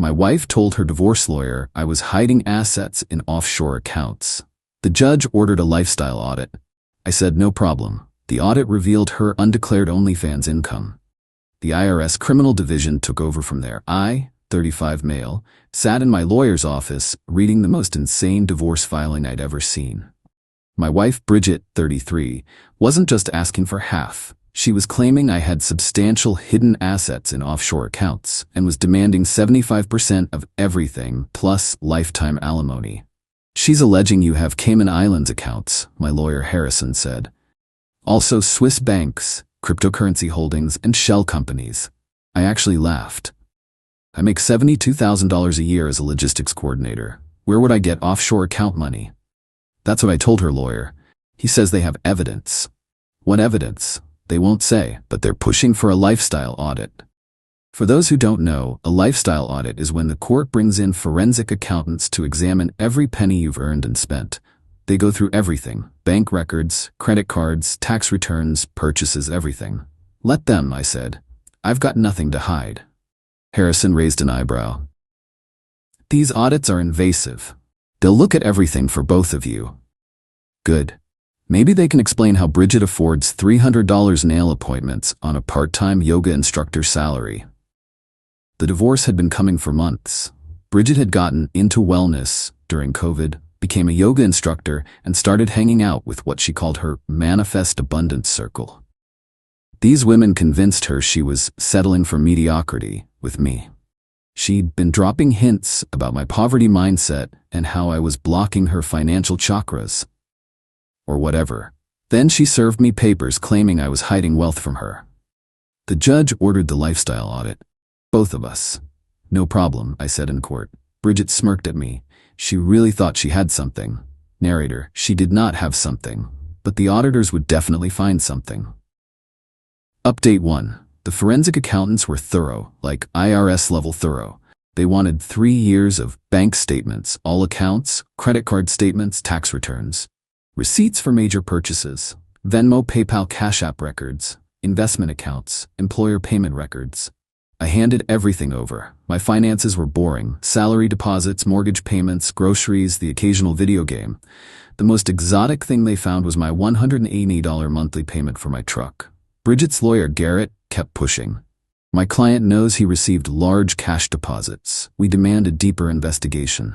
My wife told her divorce lawyer I was hiding assets in offshore accounts. The judge ordered a lifestyle audit. I said no problem. The audit revealed her undeclared OnlyFans income. The IRS Criminal Division took over from there. I, 35 male, sat in my lawyer's office reading the most insane divorce filing I'd ever seen. My wife, Bridget, 33, wasn't just asking for half. She was claiming I had substantial hidden assets in offshore accounts and was demanding 75% of everything plus lifetime alimony. She's alleging you have Cayman Islands accounts, my lawyer Harrison said. Also Swiss banks, cryptocurrency holdings, and shell companies. I actually laughed. I make $72,000 a year as a logistics coordinator. Where would I get offshore account money? That's what I told her lawyer. He says they have evidence. What evidence? They won't say, but they're pushing for a lifestyle audit. For those who don't know, a lifestyle audit is when the court brings in forensic accountants to examine every penny you've earned and spent. They go through everything: bank records, credit cards, tax returns, purchases, everything. Let them, I said. I've got nothing to hide. Harrison raised an eyebrow. These audits are invasive. They'll look at everything for both of you. Good. Maybe they can explain how Bridget affords $300 nail appointments on a part-time yoga instructor salary. The divorce had been coming for months. Bridget had gotten into wellness during COVID, became a yoga instructor, and started hanging out with what she called her manifest abundance circle. These women convinced her she was settling for mediocrity with me. She'd been dropping hints about my poverty mindset and how I was blocking her financial chakras. Or whatever. Then she served me papers claiming I was hiding wealth from her. The judge ordered the lifestyle audit. Both of us. No problem, I said in court. Bridget smirked at me. She really thought she had something. Narrator, she did not have something, but the auditors would definitely find something. Update 1. The forensic accountants were thorough, like IRS level thorough. They wanted 3 years of bank statements, all accounts, credit card statements, tax returns. Receipts for major purchases, Venmo, PayPal, Cash App records, investment accounts, employer payment records. I handed everything over. My finances were boring: salary deposits, mortgage payments, groceries, the occasional video game. The most exotic thing they found was my $180 monthly payment for my truck. Bridget's lawyer, Garrett, kept pushing. My client knows he received large cash deposits. We demand a deeper investigation.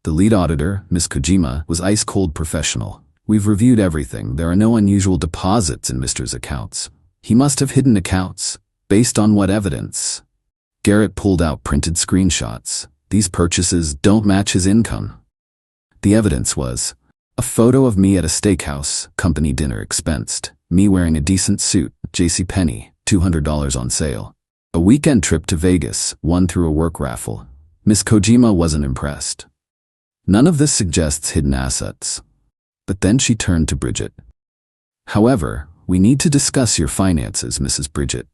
The lead auditor, Ms. Kojima, was ice-cold professional. We've reviewed everything. There are no unusual deposits in Mr.'s accounts. He must have hidden accounts. Based on what evidence? Garrett pulled out printed screenshots. These purchases don't match his income. The evidence was a photo of me at a steakhouse, company dinner expensed, me wearing a decent suit, JCPenney, $200 on sale. A weekend trip to Vegas, won through a work raffle. Ms. Kojima wasn't impressed. None of this suggests hidden assets. But then she turned to Bridget. However, we need to discuss your finances, Mrs. Bridget.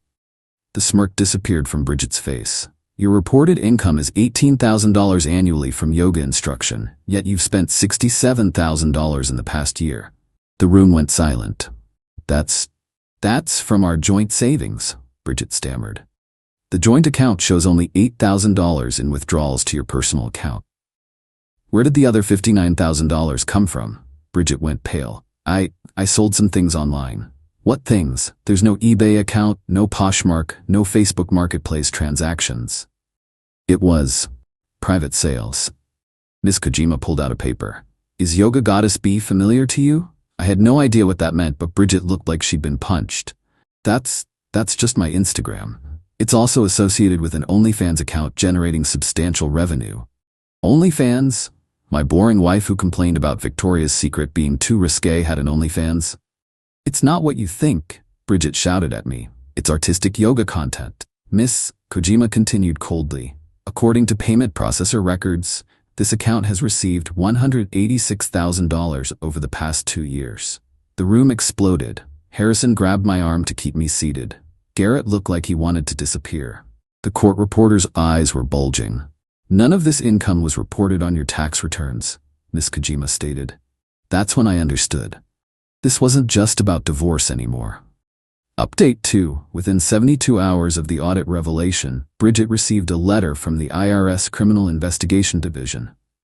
The smirk disappeared from Bridget's face. Your reported income is $18,000 annually from yoga instruction, yet you've spent $67,000 in the past year. The room went silent. That's from our joint savings, Bridget stammered. The joint account shows only $8,000 in withdrawals to your personal account. Where did the other $59,000 come from? Bridget went pale. I sold some things online. What things? There's no eBay account, no Poshmark, no Facebook Marketplace transactions. It was private sales. Ms. Kojima pulled out a paper. Is Yoga Goddess B familiar to you? I had no idea what that meant, but Bridget looked like she'd been punched. That's just my Instagram. It's also associated with an OnlyFans account generating substantial revenue. OnlyFans? My boring wife who complained about Victoria's Secret being too risque had an OnlyFans? It's not what you think, Bridget shouted at me. It's artistic yoga content. Miss Kojima continued coldly. According to payment processor records, this account has received $186,000 over the past 2 years. The room exploded. Harrison grabbed my arm to keep me seated. Garrett looked like he wanted to disappear. The court reporter's eyes were bulging. None of this income was reported on your tax returns, Ms. Kojima stated. That's when I understood. This wasn't just about divorce anymore. Update 2. Within 72 hours of the audit revelation, Bridget received a letter from the IRS Criminal Investigation Division.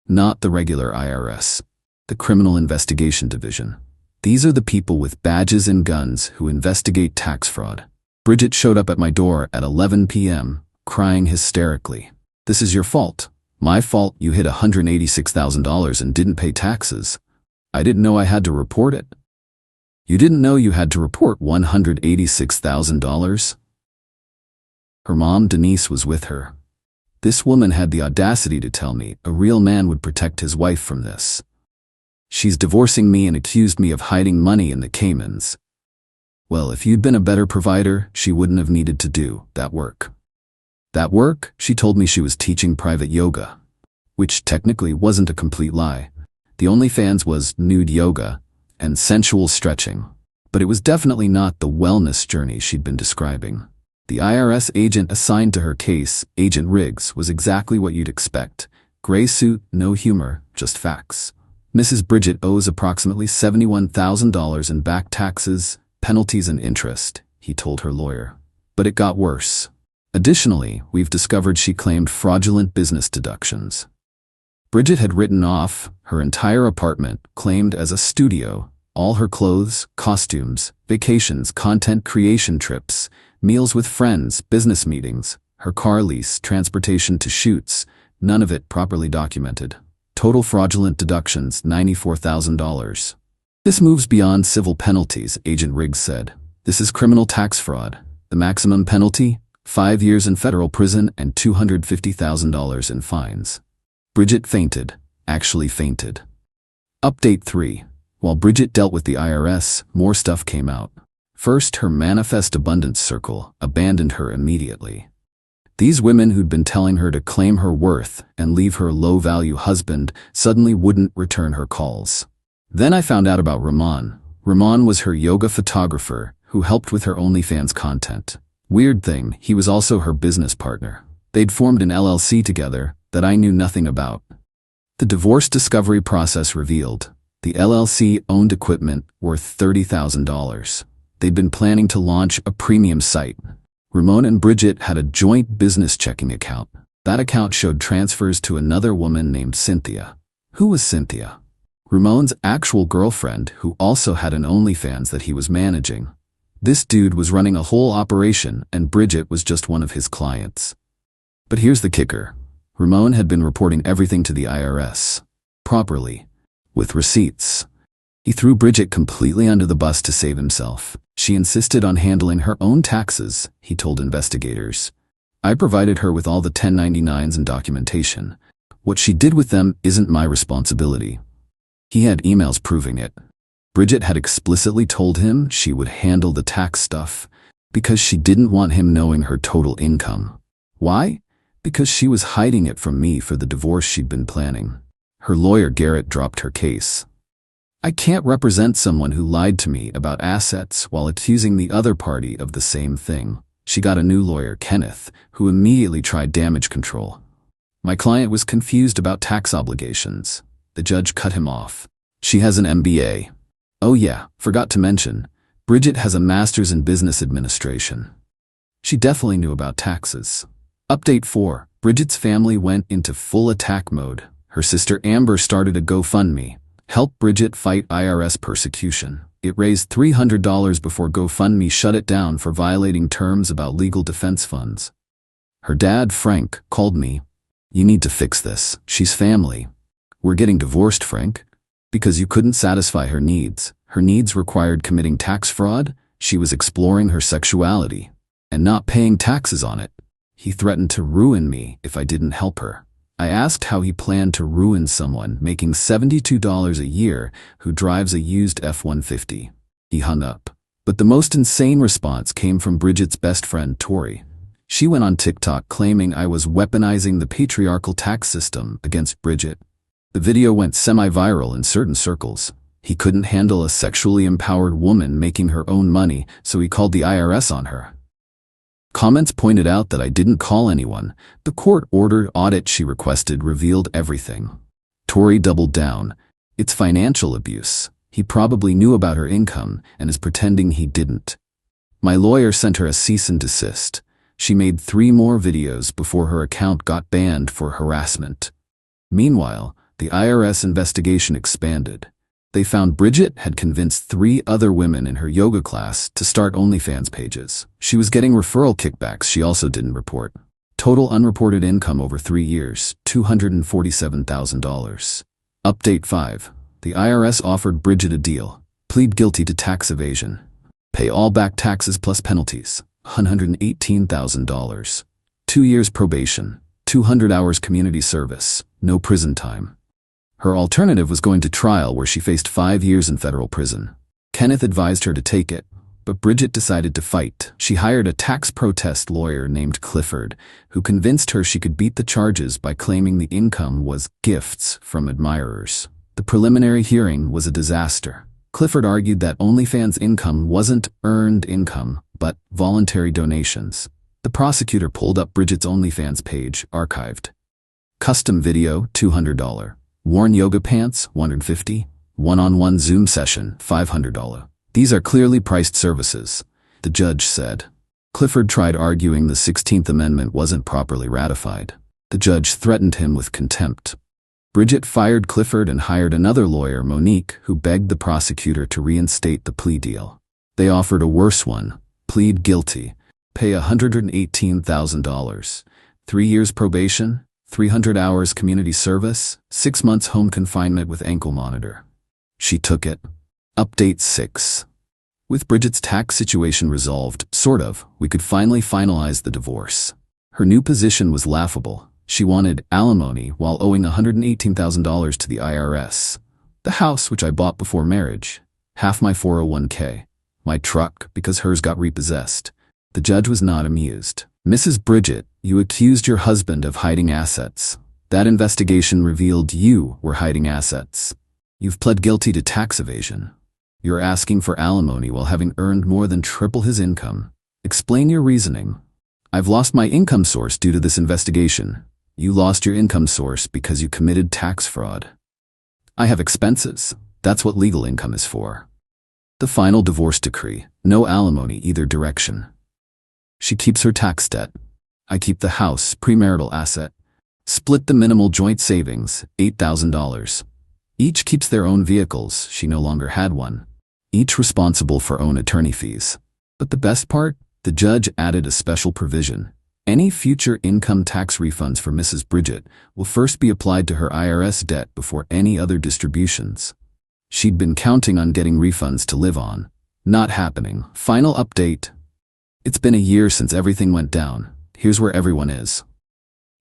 Not the regular IRS. The Criminal Investigation Division. These are the people with badges and guns who investigate tax fraud. Bridget showed up at my door at 11 p.m., crying hysterically. "This is your fault. My fault you hit $186,000 and didn't pay taxes. I didn't know I had to report it." "You didn't know you had to report $186,000? Her mom, Denise, was with her. This woman had the audacity to tell me a real man would protect his wife from this. She's divorcing me and accused me of hiding money in the Caymans. Well, if you'd been a better provider, she wouldn't have needed to do that work. That work? She told me she was teaching private yoga, which technically wasn't a complete lie. The OnlyFans was nude yoga and sensual stretching, but it was definitely not the wellness journey she'd been describing. The IRS agent assigned to her case, Agent Riggs, was exactly what you'd expect. Gray suit, no humor, just facts. Mrs. Bridget owes approximately $71,000 in back taxes, penalties and interest, he told her lawyer. But it got worse. Additionally, we've discovered she claimed fraudulent business deductions. Bridget had written off her entire apartment, claimed as a studio, all her clothes, costumes, vacations, content creation trips, meals with friends, business meetings, her car lease, transportation to shoots, none of it properly documented. Total fraudulent deductions, $94,000. This moves beyond civil penalties, Agent Riggs said. This is criminal tax fraud. The maximum penalty? 5 years in federal prison and $250,000 in fines. Bridget fainted, actually fainted. Update 3. While Bridget dealt with the IRS, more stuff came out. First, her manifest abundance circle abandoned her immediately. These women who'd been telling her to claim her worth and leave her low-value husband suddenly wouldn't return her calls. Then I found out about Ramon. Ramon was her yoga photographer who helped with her OnlyFans content. Weird thing, he was also her business partner. They'd formed an LLC together that I knew nothing about. The divorce discovery process revealed the LLC owned equipment worth $30,000. They'd been planning to launch a premium site. Ramon and Bridget had a joint business checking account. That account showed transfers to another woman named Cynthia. Who was Cynthia? Ramon's actual girlfriend, who also had an OnlyFans that he was managing. This dude was running a whole operation and Bridget was just one of his clients. But here's the kicker. Ramon had been reporting everything to the IRS. Properly. With receipts. He threw Bridget completely under the bus to save himself. She insisted on handling her own taxes, he told investigators. I provided her with all the 1099s and documentation. What she did with them isn't my responsibility. He had emails proving it. Bridget had explicitly told him she would handle the tax stuff because she didn't want him knowing her total income. Why? Because she was hiding it from me for the divorce she'd been planning. Her lawyer Garrett dropped her case. I can't represent someone who lied to me about assets while accusing the other party of the same thing. She got a new lawyer, Kenneth, who immediately tried damage control. My client was confused about tax obligations. The judge cut him off. She has an MBA. Oh yeah, forgot to mention, Bridget has a master's in business administration. She definitely knew about taxes. Update 4. Bridget's family went into full attack mode. Her sister Amber started a GoFundMe. Help Bridget fight IRS persecution. It raised $300 before GoFundMe shut it down for violating terms about legal defense funds. Her dad, Frank, called me. You need to fix this. She's family. We're getting divorced, Frank. Because you couldn't satisfy her needs. Her needs required committing tax fraud. She was exploring her sexuality and not paying taxes on it. He threatened to ruin me if I didn't help her. I asked how he planned to ruin someone making $72 a year who drives a used F-150. He hung up. But the most insane response came from Bridget's best friend, Tori. She went on TikTok claiming I was weaponizing the patriarchal tax system against Bridget. The video went semi-viral in certain circles. He couldn't handle a sexually empowered woman making her own money, so he called the IRS on her. Comments pointed out that I didn't call anyone. The court-ordered audit she requested revealed everything. Tori doubled down. It's financial abuse. He probably knew about her income and is pretending he didn't. My lawyer sent her a cease and desist. She made 3 more videos before her account got banned for harassment. Meanwhile, the IRS investigation expanded. They found Bridget had convinced 3 other women in her yoga class to start OnlyFans pages. She was getting referral kickbacks she also didn't report. Total unreported income over 3 years, $247,000. Update 5. The IRS offered Bridget a deal. Plead guilty to tax evasion. Pay all back taxes plus penalties, $118,000. 2 years probation, 200 hours community service, no prison time. Her alternative was going to trial where she faced 5 years in federal prison. Kenneth advised her to take it, but Bridget decided to fight. She hired a tax protest lawyer named Clifford, who convinced her she could beat the charges by claiming the income was gifts from admirers. The preliminary hearing was a disaster. Clifford argued that OnlyFans income wasn't earned income, but voluntary donations. The prosecutor pulled up Bridget's OnlyFans page, archived. Custom video, $200. Worn yoga pants, $150. One-on-one Zoom session, $500. These are clearly priced services, the judge said. Clifford tried arguing the 16th Amendment wasn't properly ratified. The judge threatened him with contempt. Bridget fired Clifford and hired another lawyer, Monique, who begged the prosecutor to reinstate the plea deal. They offered a worse one: plead guilty, pay $118,000, 3 years probation, 300 hours community service, 6 months home confinement with ankle monitor. She took it. Update 6. With Bridget's tax situation resolved, sort of, we could finally finalize the divorce. Her new position was laughable. She wanted alimony while owing $118,000 to the IRS. The house, which I bought before marriage. Half my 401k. My truck, because hers got repossessed. The judge was not amused. Mrs. Bridget, you accused your husband of hiding assets. That investigation revealed you were hiding assets. You've pled guilty to tax evasion. You're asking for alimony while having earned more than triple his income. Explain your reasoning. I've lost my income source due to this investigation. You lost your income source because you committed tax fraud. I have expenses. That's what legal income is for. The final divorce decree: no alimony either direction. She keeps her tax debt. I keep the house, premarital asset. Split the minimal joint savings, $8,000. Each keeps their own vehicles. She no longer had one. Each responsible for own attorney fees. But the best part? The judge added a special provision. Any future income tax refunds for Mrs. Bridget will first be applied to her IRS debt before any other distributions. She'd been counting on getting refunds to live on. Not happening. Final update. It's been a year since everything went down. Here's where everyone is.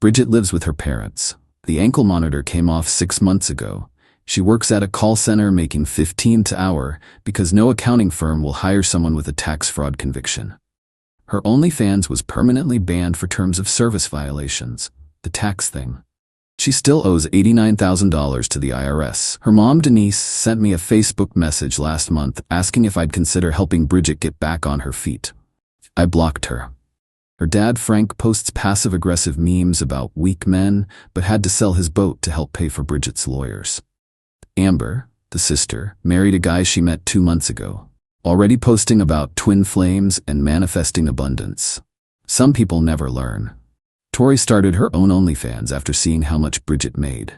Bridget lives with her parents. The ankle monitor came off 6 months ago. She works at a call center making $15 an hour because no accounting firm will hire someone with a tax fraud conviction. Her OnlyFans was permanently banned for terms of service violations, the tax thing. She still owes $89,000 to the IRS. Her mom, Denise, sent me a Facebook message last month asking if I'd consider helping Bridget get back on her feet. I blocked her. Her dad, Frank, posts passive-aggressive memes about weak men, but had to sell his boat to help pay for Bridget's lawyers. Amber, the sister, married a guy she met 2 months ago. Already posting about twin flames and manifesting abundance. Some people never learn. Tori started her own OnlyFans after seeing how much Bridget made.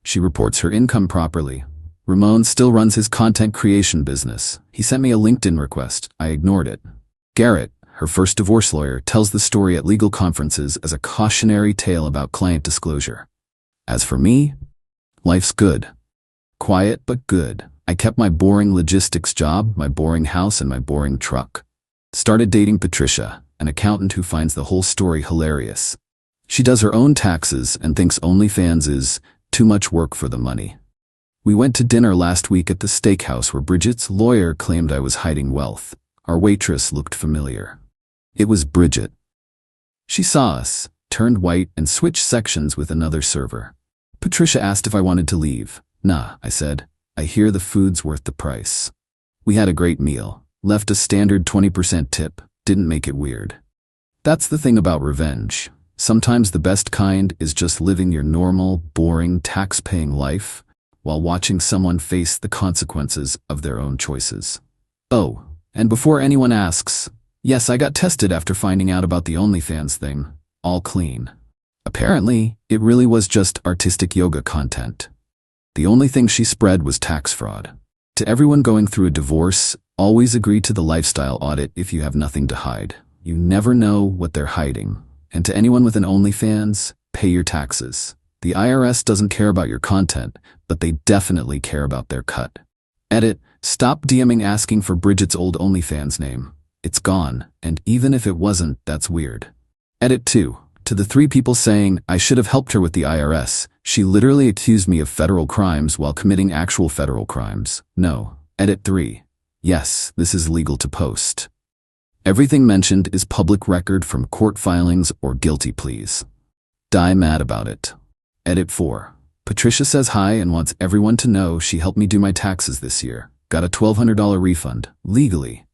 She reports her income properly. Ramon still runs his content creation business. He sent me a LinkedIn request. I ignored it. Garrett, her first divorce lawyer, tells the story at legal conferences as a cautionary tale about client disclosure. As for me, life's good. Quiet but good. I kept my boring logistics job, my boring house, and my boring truck. Started dating Patricia, an accountant who finds the whole story hilarious. She does her own taxes and thinks OnlyFans is too much work for the money. We went to dinner last week at the steakhouse where Bridget's lawyer claimed I was hiding wealth. Our waitress looked familiar. It was Bridget. She saw us, turned white, and switched sections with another server. Patricia asked if I wanted to leave. Nah, I said. I hear the food's worth the price. We had a great meal. Left a standard 20% tip. Didn't make it weird. That's the thing about revenge. Sometimes the best kind is just living your normal, boring, tax-paying life while watching someone face the consequences of their own choices. Oh, And before anyone asks, yes, I got tested after finding out about the OnlyFans thing. All clean. Apparently, it really was just artistic yoga content. The only thing she spread was tax fraud. To everyone going through a divorce, always agree to the lifestyle audit if you have nothing to hide. You never know what they're hiding. And to anyone with an OnlyFans, pay your taxes. The IRS doesn't care about your content, but they definitely care about their cut. Edit, stop DMing asking for Bridget's old OnlyFans name. It's gone, and even if it wasn't, that's weird. Edit 2. To the 3 people saying, I should have helped her with the IRS, she literally accused me of federal crimes while committing actual federal crimes. No. Edit 3. Yes, this is legal to post. Everything mentioned is public record from court filings or guilty pleas. Die mad about it. Edit 4. Patricia says hi and wants everyone to know she helped me do my taxes this year. Got a $1,200 refund, legally.